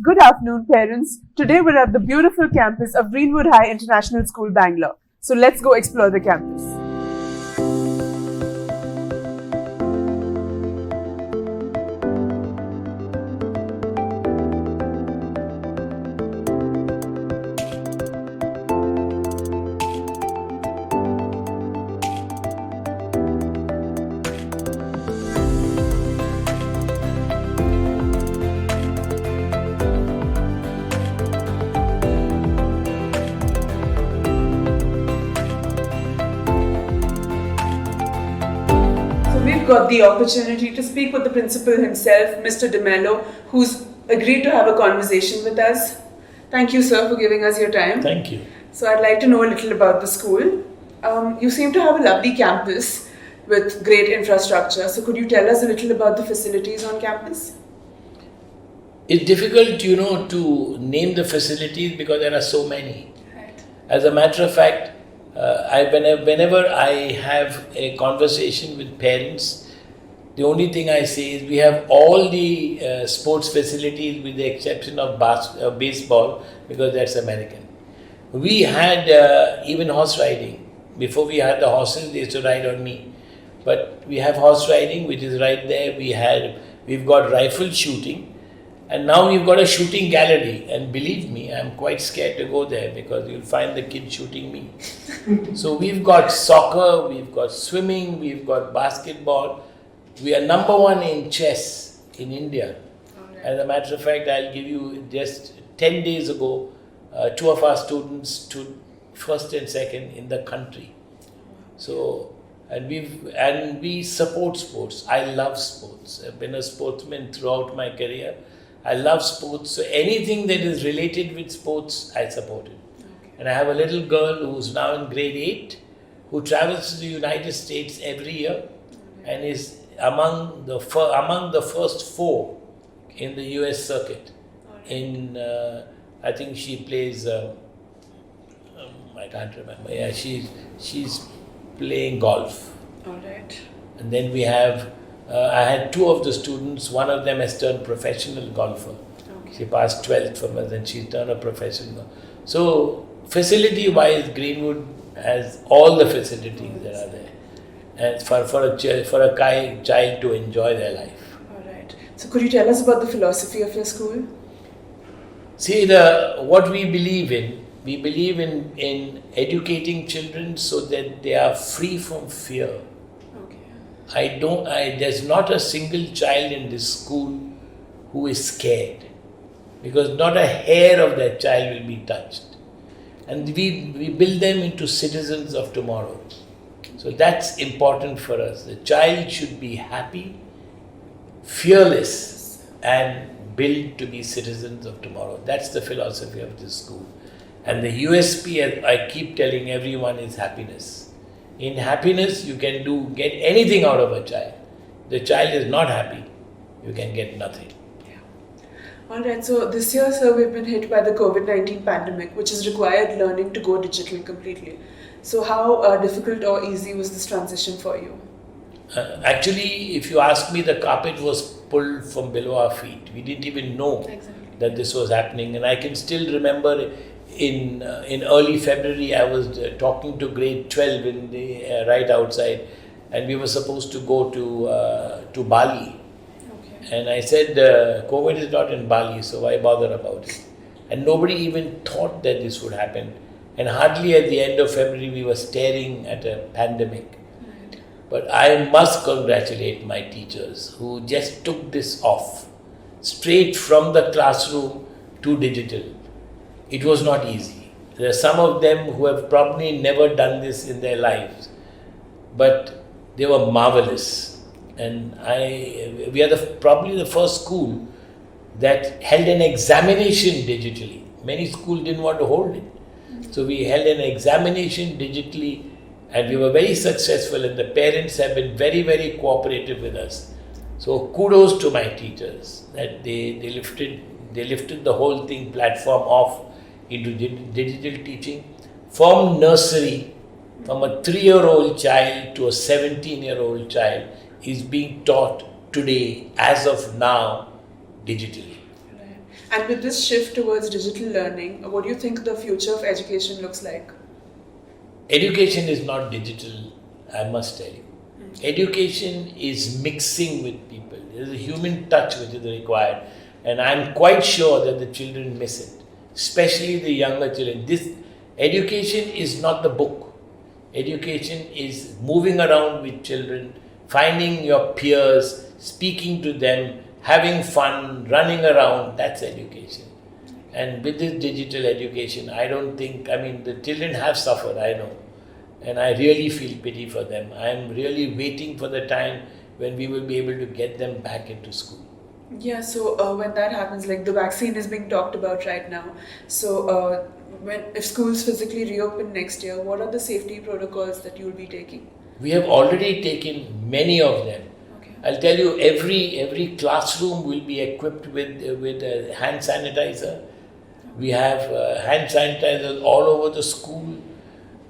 Good afternoon, parents. Today we're at the beautiful campus of Greenwood High International School, Bangalore. So let's go explore the campus. We've got the opportunity to speak with the principal himself, Mr. DeMello, who's agreed to have a conversation with us. Thank you, sir, for giving us your time. Thank you. So I'd like to know a little about the school. You seem to have a lovely campus with great infrastructure. So could you tell us a little about the facilities on campus? It's difficult, to name the facilities because there are so many. Right. As a matter of fact, whenever I have a conversation with parents, the only thing I say is we have all the sports facilities with the exception of baseball because that's American. We had even horse riding. Before we had the horses, they used to ride on me. But we have horse riding, which is right there. We've got rifle shooting. And now we've got a shooting gallery, and believe me, I'm quite scared to go there because you'll find the kids shooting me. So we've got soccer, we've got swimming, we've got basketball. We are number one in chess in India. Right. As a matter of fact, I'll give you just 10 days ago, two of our students stood first and second in the country. So, and we support sports. I love sports. I've been a sportsman throughout my career. I love sports, so anything that is related with sports, I support it. Okay. And I have a little girl who's now in grade 8, who travels to the United States every year and is among the first 4 in the US circuit. I think she plays, I can't remember, she's playing golf. All right. And then we have I had 2 of the students, one of them has turned professional golfer. Okay. She passed 12th from us and she's turned a professional. So facility-wise, Greenwood has all the facilities that are there, and for a child to enjoy their life. All right. So could you tell us about the philosophy of your school? See, what we believe in educating children so that they are free from fear. There's not a single child in this school who is scared because not a hair of that child will be touched. And we build them into citizens of tomorrow. So that's important for us. The child should be happy, fearless, and built to be citizens of tomorrow. That's the philosophy of this school. And the USP, as I keep telling everyone, is happiness. In happiness, you can get anything out of a child. The child is not happy, you can get nothing. Yeah. All right, so this year, sir, we've been hit by the COVID-19 pandemic, which has required learning to go digital completely. So how difficult or easy was this transition for you? Actually, if you ask me, the carpet was pulled from below our feet. We didn't even know that this was happening. And I can still remember in early February, I was talking to grade 12 in the right outside, and we were supposed to go to Bali. Okay. And I said, COVID is not in Bali, so why bother about it? And nobody even thought that this would happen. And hardly at the end of February, we were staring at a pandemic. Right. But I must congratulate my teachers who just took this off, straight from the classroom to digital. It was not easy. There are some of them who have probably never done this in their lives, but they were marvelous. And we are probably the first school that held an examination digitally. Many schools didn't want to hold it. So we held an examination digitally, and we were very successful, and the parents have been very, very cooperative with us. So kudos to my teachers that they lifted the whole thing platform off into digital teaching from nursery, from a 3-year-old child to a 17-year-old child is being taught today, as of now, digitally. Right. And with this shift towards digital learning, what do you think the future of education looks like? Education is not digital, I must tell you. Education is mixing with people. There is a human touch which is required, and I'm quite sure that the children miss it, especially the younger children. This education is not the book. Education is moving around with children, finding your peers, speaking to them, having fun, running around. That's education. And with this digital education, I don't think, I mean, the children have suffered, I know. And I really feel pity for them. I am really waiting for the time when we will be able to get them back into school. Yeah, so when that happens, like the vaccine is being talked about right now. So when if schools physically reopen next year, what are the safety protocols that you'll be taking? We have already taken many of them. Okay. I'll tell you, every classroom will be equipped with a hand sanitizer. We have hand sanitizers all over the school.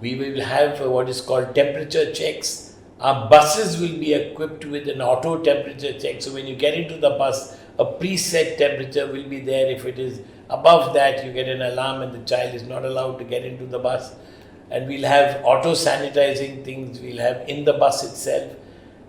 We will have what is called temperature checks. Our buses will be equipped with an auto temperature check. So when you get into the bus, a preset temperature will be there. If it is above that, you get an alarm and the child is not allowed to get into the bus. And we'll have auto sanitizing things we'll have in the bus itself.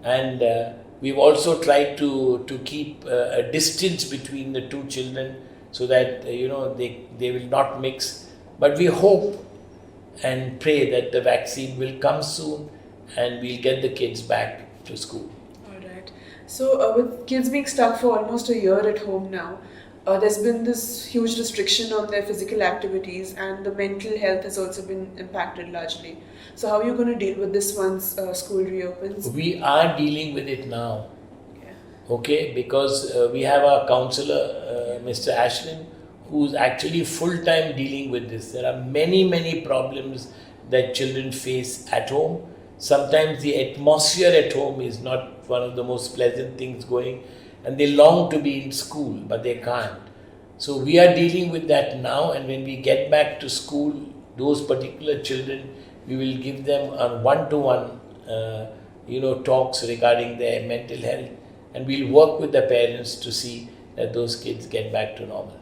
And we've also tried to keep a distance between the two children so that they will not mix. But we hope and pray that the vaccine will come soon and we'll get the kids back to school. All right. So with kids being stuck for almost a year at home now, there's been this huge restriction on their physical activities, and the mental health has also been impacted largely. So how are you going to deal with this once school reopens? We are dealing with it now. Okay. Okay, because we have our counselor, Mr. Ashlin, who's actually full-time dealing with this. There are many problems that children face at home. Sometimes the atmosphere at home is not one of the most pleasant things going, and they long to be in school, but they can't. So we are dealing with that now, and when we get back to school, those particular children, we will give them a one-to-one talks regarding their mental health, and we'll work with the parents to see that those kids get back to normal.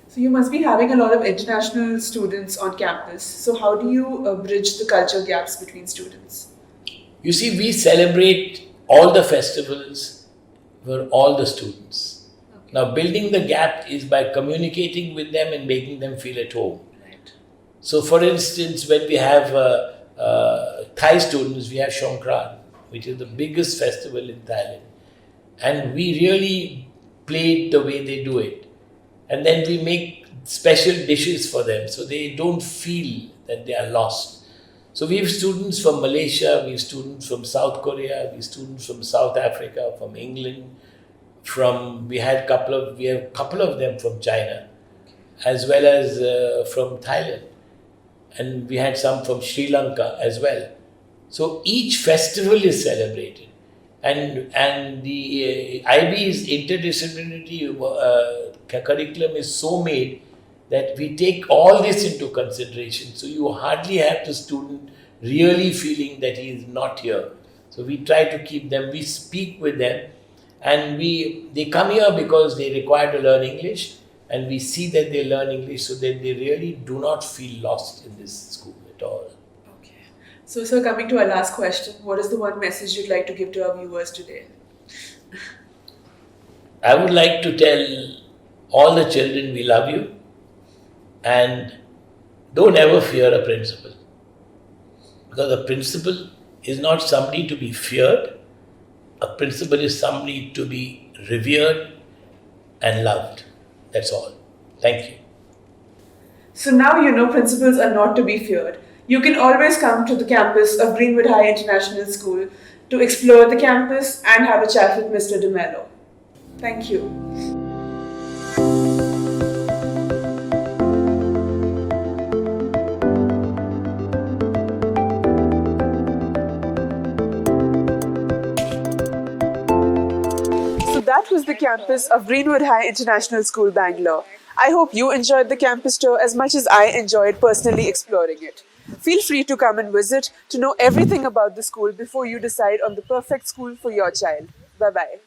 So you must be having a lot of international students on campus. So how do you bridge the culture gaps between students? You see, we celebrate all the festivals for all the students. Okay. Now, building the gap is by communicating with them and making them feel at home. Right. So, for instance, when we have Thai students, we have Songkran, which is the biggest festival in Thailand. And we really play it the way they do it. And then we make special dishes for them so they don't feel that they are lost. So we have students from Malaysia, we have students from South Korea, we have students from South Africa, from England, we have a couple of them from China, as well as from Thailand. And we had some from Sri Lanka as well. So each festival is celebrated. And the IB's interdisciplinary curriculum is so made that we take all this into consideration. So you hardly have the student really feeling that he is not here. So we try to keep them, we speak with them, and they come here because they require to learn English, and we see that they learn English so that they really do not feel lost in this school at all. So, sir, coming to our last question, what is the one message you'd like to give to our viewers today? I would like to tell all the children we love you, and don't ever fear a principal. Because a principal is not somebody to be feared. A principal is somebody to be revered and loved. That's all. Thank you. So now you know principals are not to be feared. You can always come to the campus of Greenwood High International School to explore the campus and have a chat with Mr. De Mello. Thank you. So that was the campus of Greenwood High International School, Bangalore. I hope you enjoyed the campus tour as much as I enjoyed personally exploring it. Feel free to come and visit to know everything about the school before you decide on the perfect school for your child. Bye-bye.